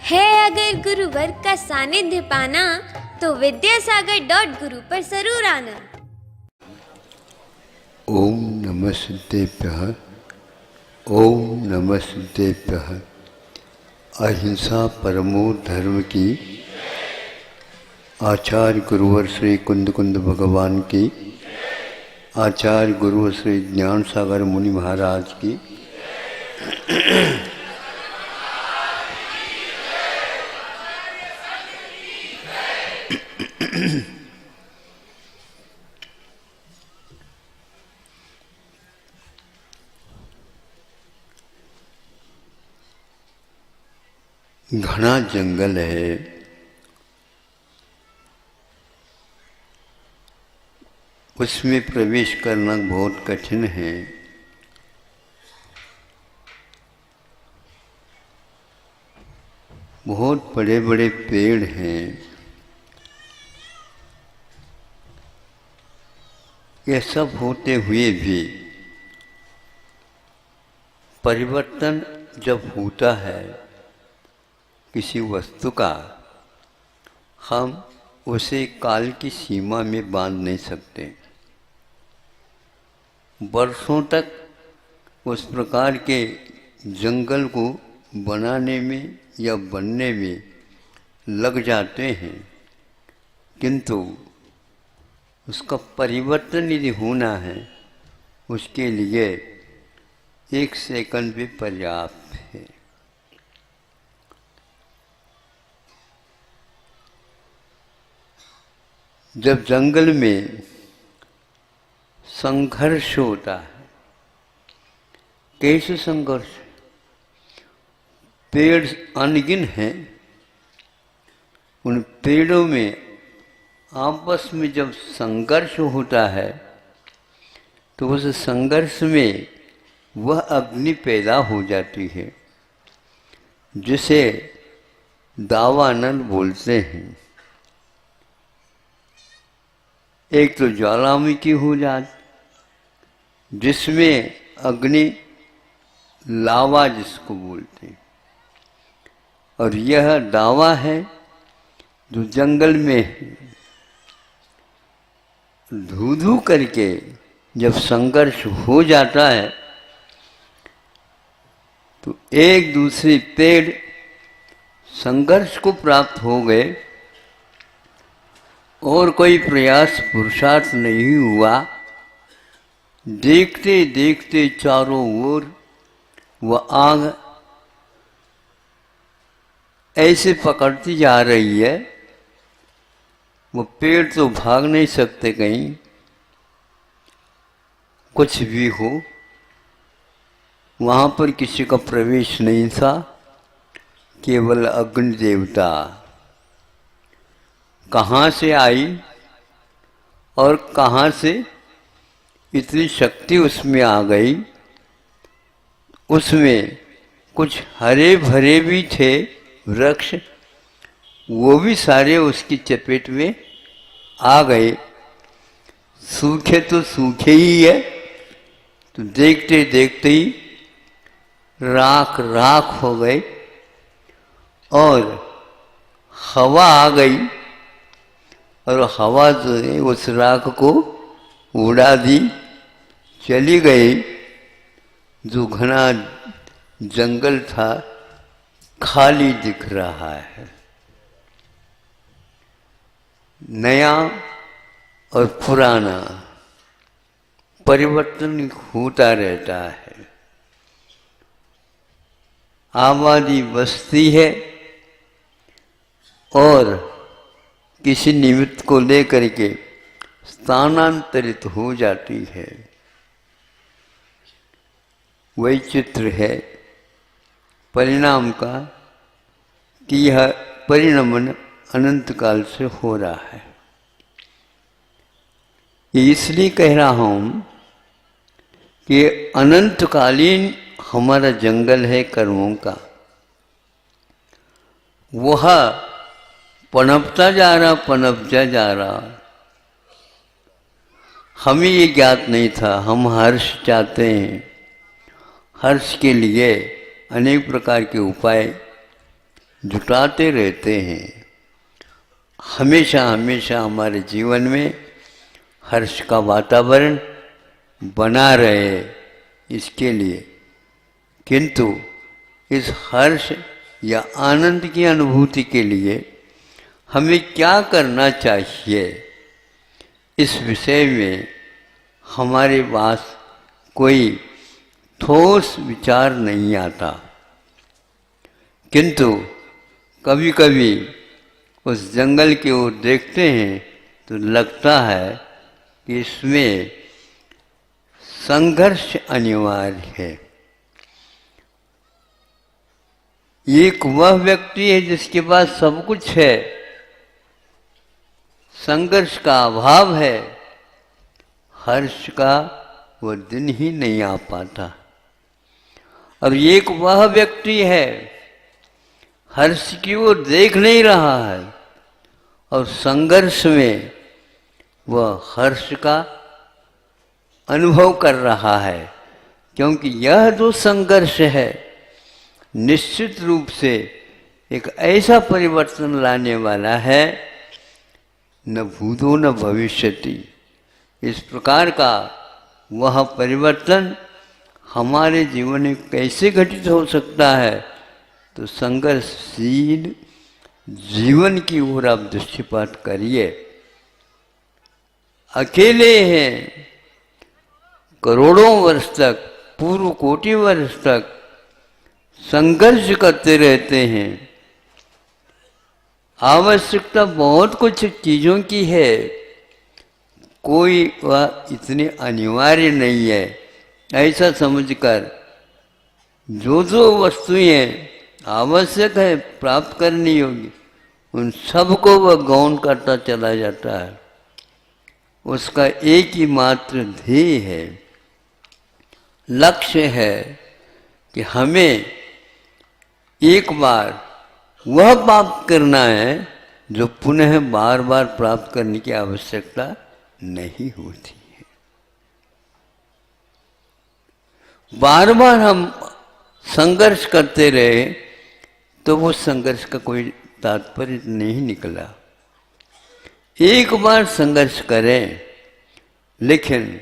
है अगर गुरुवर का सानिध्य पाना तो विद्यासागर.गुरु पर जरूर आना। ओम नमः सिद्धेभ्यः। ओम नमः सिद्धेभ्यः। अहिंसा परमो धर्म की आचार्य गुरुवर श्री कुंद कुंद भगवान की, आचार्य गुरुवर श्री ज्ञान सागर मुनि महाराज की, घना जंगल है, उसमें प्रवेश करना बहुत कठिन है। बहुत बड़े बड़े पेड़ हैं। यह सब होते हुए भी परिवर्तन जब होता है किसी वस्तु का, हम उसे काल की सीमा में बांध नहीं सकते। वर्षों तक उस प्रकार के जंगल को बनाने में या बनने में लग जाते हैं, किंतु उसका परिवर्तन यदि होना है उसके लिए 1 सेकंड भी पर्याप्त है। जब जंगल में संघर्ष होता है, कैसे संघर्ष? पेड़ अनगिन हैं, उन पेड़ों में आपस में जब संघर्ष होता है तो उस संघर्ष में वह अग्नि पैदा हो जाती है जिसे दावानल बोलते हैं। एक तो ज्वालामुखी हो जाती जिसमें अग्नि लावा जिसको बोलते हैं, और यह दावा है जो जंगल में धू धू करके जब संघर्ष हो जाता है तो एक दूसरे पेड़ संघर्ष को प्राप्त हो गए और कोई प्रयास पुरुषार्थ नहीं हुआ। देखते देखते चारों ओर वह आग ऐसे पकड़ती जा रही है, वो पेड़ तो भाग नहीं सकते, कहीं कुछ भी हो वहाँ पर किसी का प्रवेश नहीं था, केवल अग्नि देवता कहाँ से आई और कहाँ से इतनी शक्ति उसमें आ गई। उसमें कुछ हरे भरे भी थे वृक्ष, वो भी सारे उसकी चपेट में आ गए। सूखे तो सूखे ही है, तो देखते देखते ही राख राख हो गए और हवा आ गई, और हवा जो है उस राख को उड़ा दी, चली गई। जो घना जंगल था खाली दिख रहा है। नया और पुराना परिवर्तन होता रहता है। आबादी बस्ती है और किसी निमित्त को लेकर के स्थानांतरित हो जाती है। वही चित्र है परिणाम का कि यह परिणमन अनंत काल से हो रहा है। ये इसलिए कह रहा हूँ कि अनंतकालीन हमारा जंगल है कर्मों का, वह पनपता जा रहा, पनपता जा रहा। हमें ये ज्ञात नहीं था। हम हर्ष चाहते हैं, हर्ष के लिए अनेक प्रकार के उपाय जुटाते रहते हैं। हमेशा हमेशा हमारे जीवन में हर्ष का वातावरण बना रहे इसके लिए। किंतु इस हर्ष या आनंद की अनुभूति के लिए हमें क्या करना चाहिए, इस विषय में हमारे पास कोई ठोस विचार नहीं आता। किंतु कभी कभी उस जंगल की ओर देखते हैं तो लगता है कि इसमें संघर्ष अनिवार्य है। एक वह व्यक्ति है जिसके पास सब कुछ है, संघर्ष का अभाव है, हर्ष का वह दिन ही नहीं आ पाता। और एक वह व्यक्ति है हर्ष की ओर देख नहीं रहा है और संघर्ष में वह हर्ष का अनुभव कर रहा है, क्योंकि यह जो संघर्ष है निश्चित रूप से एक ऐसा परिवर्तन लाने वाला है, न भूतो न भविष्यति। इस प्रकार का वह परिवर्तन हमारे जीवन में कैसे घटित हो सकता है, तो संघर्षशील जीवन की ओर आप दृष्टिपात करिए। अकेले हैं, करोड़ों वर्ष तक, पूर्व कोटि वर्ष तक संघर्ष करते रहते हैं। आवश्यकता बहुत कुछ चीज़ों की है, कोई वह इतनी अनिवार्य नहीं है। ऐसा समझकर जो जो वस्तुएं आवश्यक है प्राप्त करनी होगी, उन सबको वह गौण करता चला जाता है। उसका एक ही मात्र ध्येय है, लक्ष्य है कि हमें एक बार वह प्राप्त करना है जो पुनः बार बार प्राप्त करने की आवश्यकता नहीं होती है। बार बार हम संघर्ष करते रहे तो वो संघर्ष का कोई तात्पर्य नहीं निकला। एक बार संघर्ष करें, लेकिन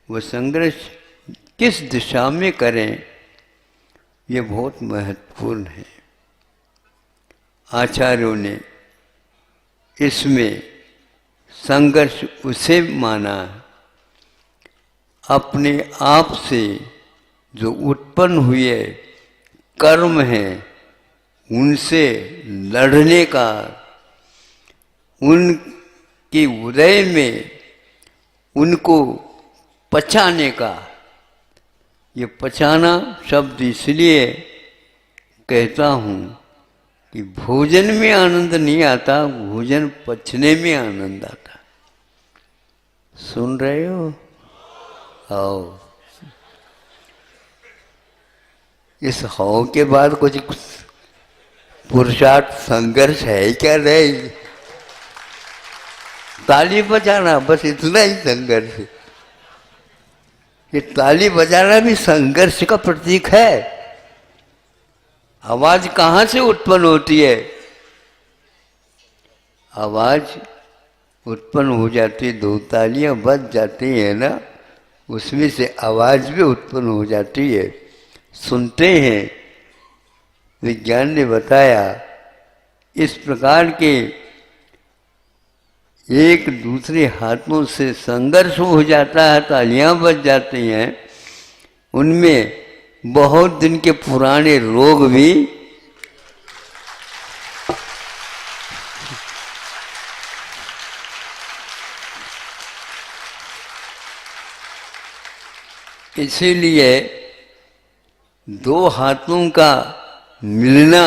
वो संघर्ष किस दिशा में करें, ये बहुत महत्वपूर्ण है। आचार्यों ने इसमें संघर्ष उसे माना अपने आप से जो उत्पन्न हुए कर्म हैं उनसे लड़ने का, उनके उदय में उनको पचाने का। ये पचाना शब्द इसलिए कहता हूँ कि भोजन में आनंद नहीं आता, भोजन पचने में आनंद आता। सुन रहे हो? आओ, इस हाव के बाद कुछ पुरुषार्थ संघर्ष है क्या? नहीं, ताली बजाना बस इतना ही संघर्ष है। ये ताली बजाना भी संघर्ष का प्रतीक है। आवाज कहाँ से उत्पन्न होती है? आवाज उत्पन्न हो जाती है, दो तालियां बज जाती है ना, उसमें से आवाज भी उत्पन्न हो जाती है। सुनते हैं, विज्ञान ने बताया इस प्रकार के एक दूसरे हाथों से संघर्ष हो जाता है, तालियां बज जाती हैं, उनमें बहुत दिन के पुराने रोग भी इसीलिए दो हाथों का मिलना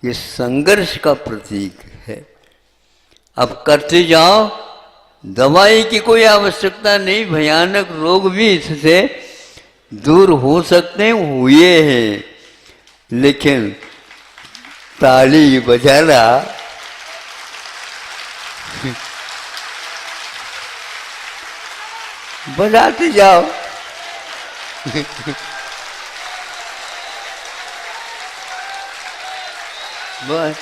ये संघर्ष का प्रतीक है। अब करते जाओ, दवाई की कोई आवश्यकता नहीं, भयानक रोग भी इससे दूर हो सकते हैं, हुए हैं। लेकिन ताली बजाना बजाते जाओ। बस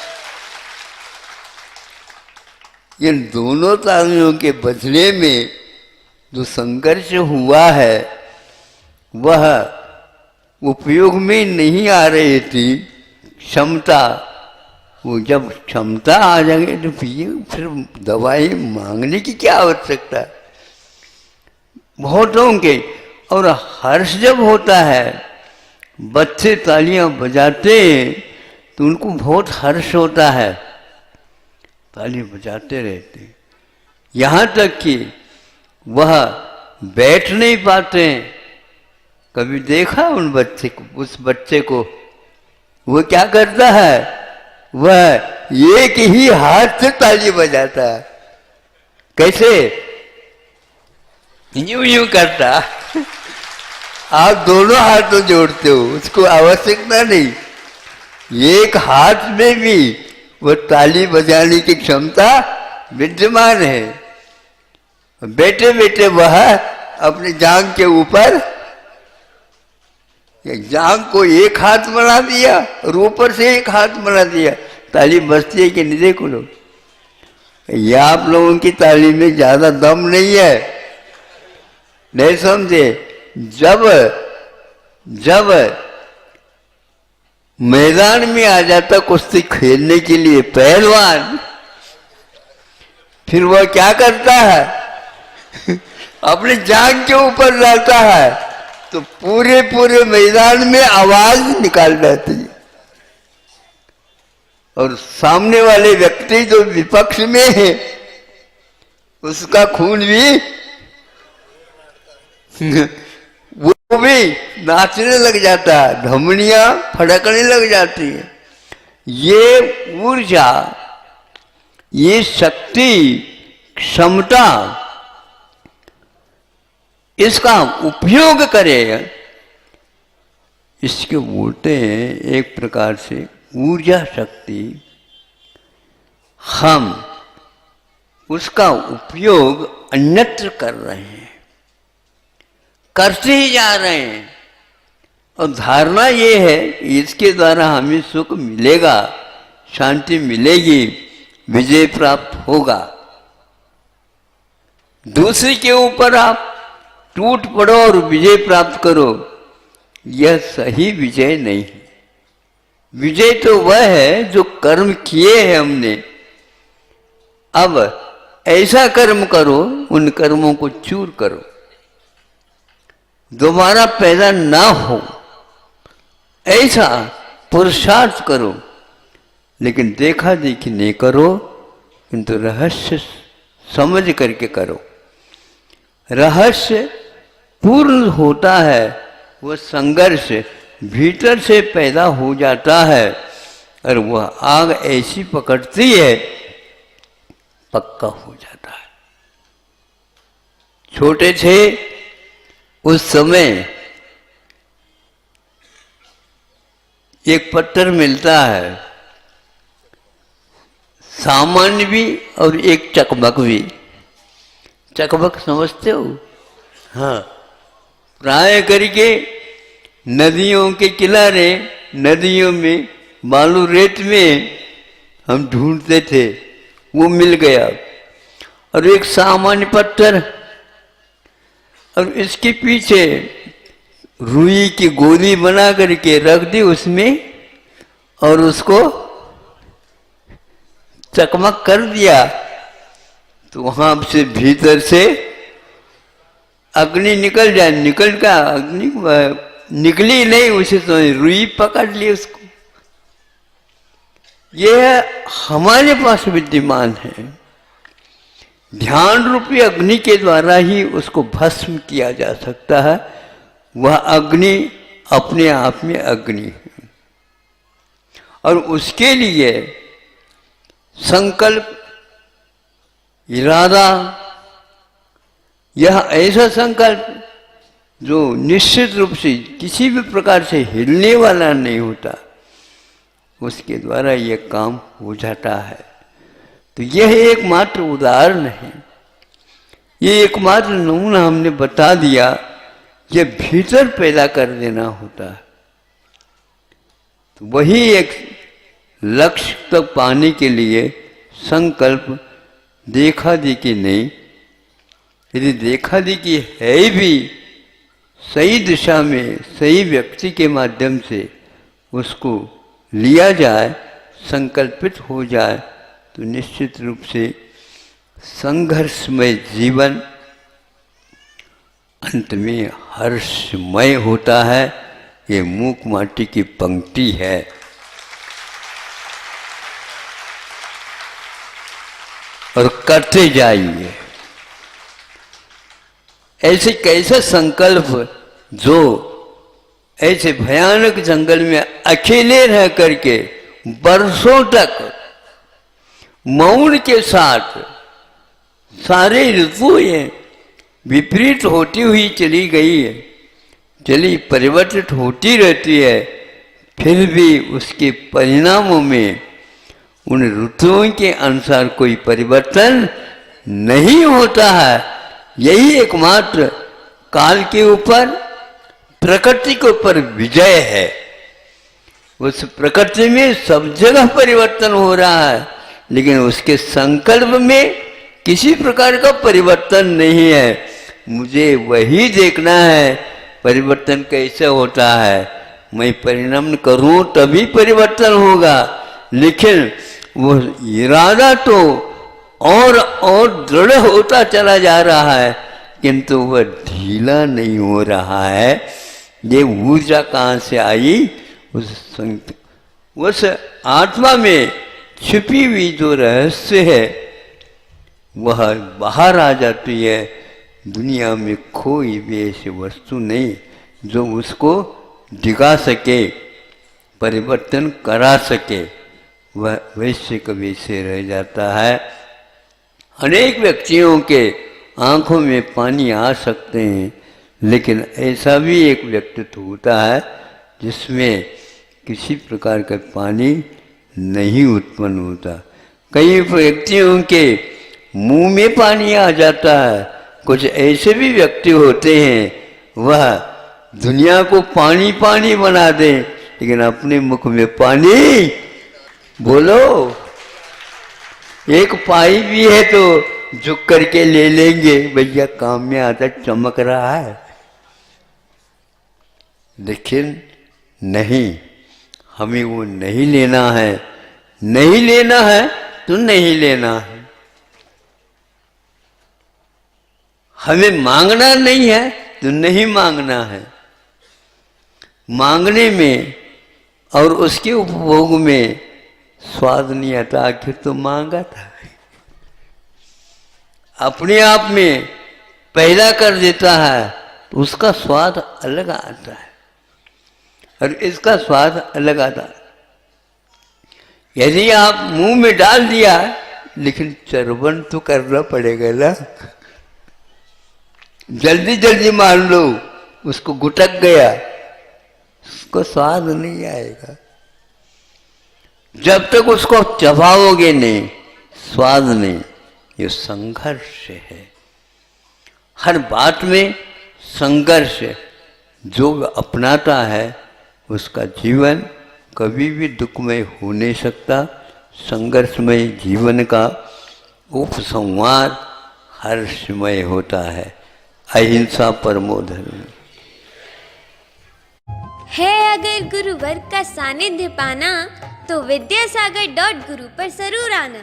इन दोनों तालियों के बजने में जो संघर्ष हुआ है वह उपयोग में नहीं आ रही थी क्षमता। वो जब क्षमता आ जाएगी तो फिर दवाई मांगने की क्या आवश्यकता है बहुतों के। और हर्ष जब होता है, बच्चे तालियां बजाते हैं तो उनको बहुत हर्ष होता है, ताली बजाते रहते हैं। यहाँ तक कि वह बैठ नहीं पाते हैं। कभी देखा उन बच्चे को, उस बच्चे को वो क्या करता है, वह एक ही हाथ से ताली बजाता है। कैसे? यूं यूं करता। आप दोनों हाथ तो जोड़ते हो, उसको आवश्यकता नहीं, एक हाथ में भी वो ताली बजाने की क्षमता विद्यमान है। बैठे बैठे वह अपने जांघ के ऊपर जांघ को एक हाथ बना दिया और ऊपर से एक हाथ बना दिया, ताली बजती है कि नहीं? देखो लोग, ये आप लोगों की ताली में ज्यादा दम नहीं है, नहीं समझे? जब जब मैदान में आ जाता कुश्ती खेलने के लिए पहलवान, फिर वह क्या करता है अपने जांघ के ऊपर रहता है तो पूरे पूरे मैदान में आवाज निकाल जाती है। और सामने वाले व्यक्ति जो विपक्ष में है उसका खून भी वो भी नाचने लग जाता है, धमनियां फड़कने लग जाती है। ये ऊर्जा, ये शक्ति, क्षमता, इसका उपयोग करे, इसके बोलते हैं एक प्रकार से ऊर्जा शक्ति। हम उसका उपयोग अन्यत्र कर रहे हैं, करते ही जा रहे हैं। और धारणा ये है कि इसके द्वारा हमें सुख मिलेगा, शांति मिलेगी, विजय प्राप्त होगा। दूसरे के ऊपर आप टूट पड़ो और विजय प्राप्त करो, यह सही विजय नहीं है। विजय तो वह है जो कर्म किए हैं हमने, अब ऐसा कर्म करो, उन कर्मों को चूर करो, दोबारा पैदा ना हो, ऐसा पुरुषार्थ करो। लेकिन देखा देखी नहीं करो, किंतु रहस्य समझ करके करो। रहस्य पूर्ण होता है, वह संघर्ष भीतर से पैदा हो जाता है और वह आग ऐसी पकड़ती है, पक्का हो जाता है। छोटे थे उस समय एक पत्थर मिलता है, सामान्य भी और एक चकमक भी। चकमक समझते हो? हाँ, प्राय करके नदियों के किनारे, नदियों में, बालू रेत में हम ढूंढते थे, वो मिल गया। और एक सामान्य पत्थर, और इसके पीछे रुई की गोली बना करके रख दी उसमें और उसको चकमक कर दिया, तो वहां से भीतर से अग्नि निकल जाए। निकल का अग्नि निकली नहीं, उसे तो रुई पकड़ ली उसको। यह हमारे पास विद्यमान है। ध्यान रूपी अग्नि के द्वारा ही उसको भस्म किया जा सकता है। वह अग्नि अपने आप में अग्नि है और उसके लिए संकल्प, इरादा, यह ऐसा संकल्प जो निश्चित रूप से किसी भी प्रकार से हिलने वाला नहीं होता, उसके द्वारा यह काम हो जाता है। तो यह एकमात्र उदाहरण है, ये एकमात्र नमूना हमने बता दिया। ये भीतर पैदा कर देना होता है। तो वही एक लक्ष्य तक पाने के लिए संकल्प देखा देखी नहीं, यदि देखा देखी है भी सही दिशा में सही व्यक्ति के माध्यम से उसको लिया जाए, संकल्पित हो जाए, तो निश्चित रूप से संघर्षमय जीवन अंत में हर्षमय होता है। ये मूक माटी की पंक्ति है। और करते जाइए। ऐसे कैसे संकल्प जो ऐसे भयानक जंगल में अकेले रह करके बरसों तक मौन के साथ सारे ऋतुएं विपरीत होती हुई चली गई है, चली परिवर्तित होती रहती है, फिर भी उसके परिणामों में उन ऋतुओं के अनुसार कोई परिवर्तन नहीं होता है। यही एकमात्र काल के ऊपर, प्रकृति के ऊपर विजय है। उस प्रकृति में सब जगह परिवर्तन हो रहा है, लेकिन उसके संकल्प में किसी प्रकार का परिवर्तन नहीं है। मुझे वही देखना है परिवर्तन कैसे होता है। मैं परिणाम करूं तभी परिवर्तन होगा, लेकिन वो इरादा तो और दृढ़ होता चला जा रहा है, किंतु वह ढीला नहीं हो रहा है। ये ऊर्जा कहाँ से आई? उस आत्मा में छिपी हुई जो रहस्य है वह बाहर आ जाती है। दुनिया में कोई भी ऐसी वस्तु नहीं जो उसको दिखा सके, परिवर्तन करा सके। वह वैसे का वैसे रह जाता है। अनेक व्यक्तियों के आंखों में पानी आ सकते हैं, लेकिन ऐसा भी एक व्यक्तित्व होता है जिसमें किसी प्रकार का पानी नहीं उत्पन्न होता। कई व्यक्तियों के मुंह में पानी आ जाता है। कुछ ऐसे भी व्यक्ति होते हैं वह दुनिया को पानी पानी बना दे, लेकिन अपने मुख में पानी, बोलो, एक पाई भी है तो झुक करके ले लेंगे, भैया काम में आता, चमक रहा है। लेकिन नहीं, हमें वो नहीं लेना है। नहीं लेना है तो नहीं लेना है। हमें मांगना नहीं है तो नहीं मांगना है। मांगने में और उसके उपभोग में स्वाद नहीं आता, आखिर तो मांगा था। अपने आप में पैदा कर देता है तो उसका स्वाद अलग आता है और इसका स्वाद अलग आता है। यदि आप मुंह में डाल दिया, लेकिन चरवन तो करना पड़ेगा ना। जल्दी जल्दी मान लो उसको गुटक गया, उसको स्वाद नहीं आएगा। जब तक उसको चबाओगे नहीं, स्वाद नहीं। ये संघर्ष है। हर बात में संघर्ष। जो अपनाता है उसका जीवन कभी भी दुखमय हो नहीं सकता। संघर्षमय जीवन का उपसंहार हर्षमय होता है। अहिंसा परमो धर्म। है अगर गुरुवर का सानिध्य पाना तो विद्यासागर.गुरु पर जरूर आना।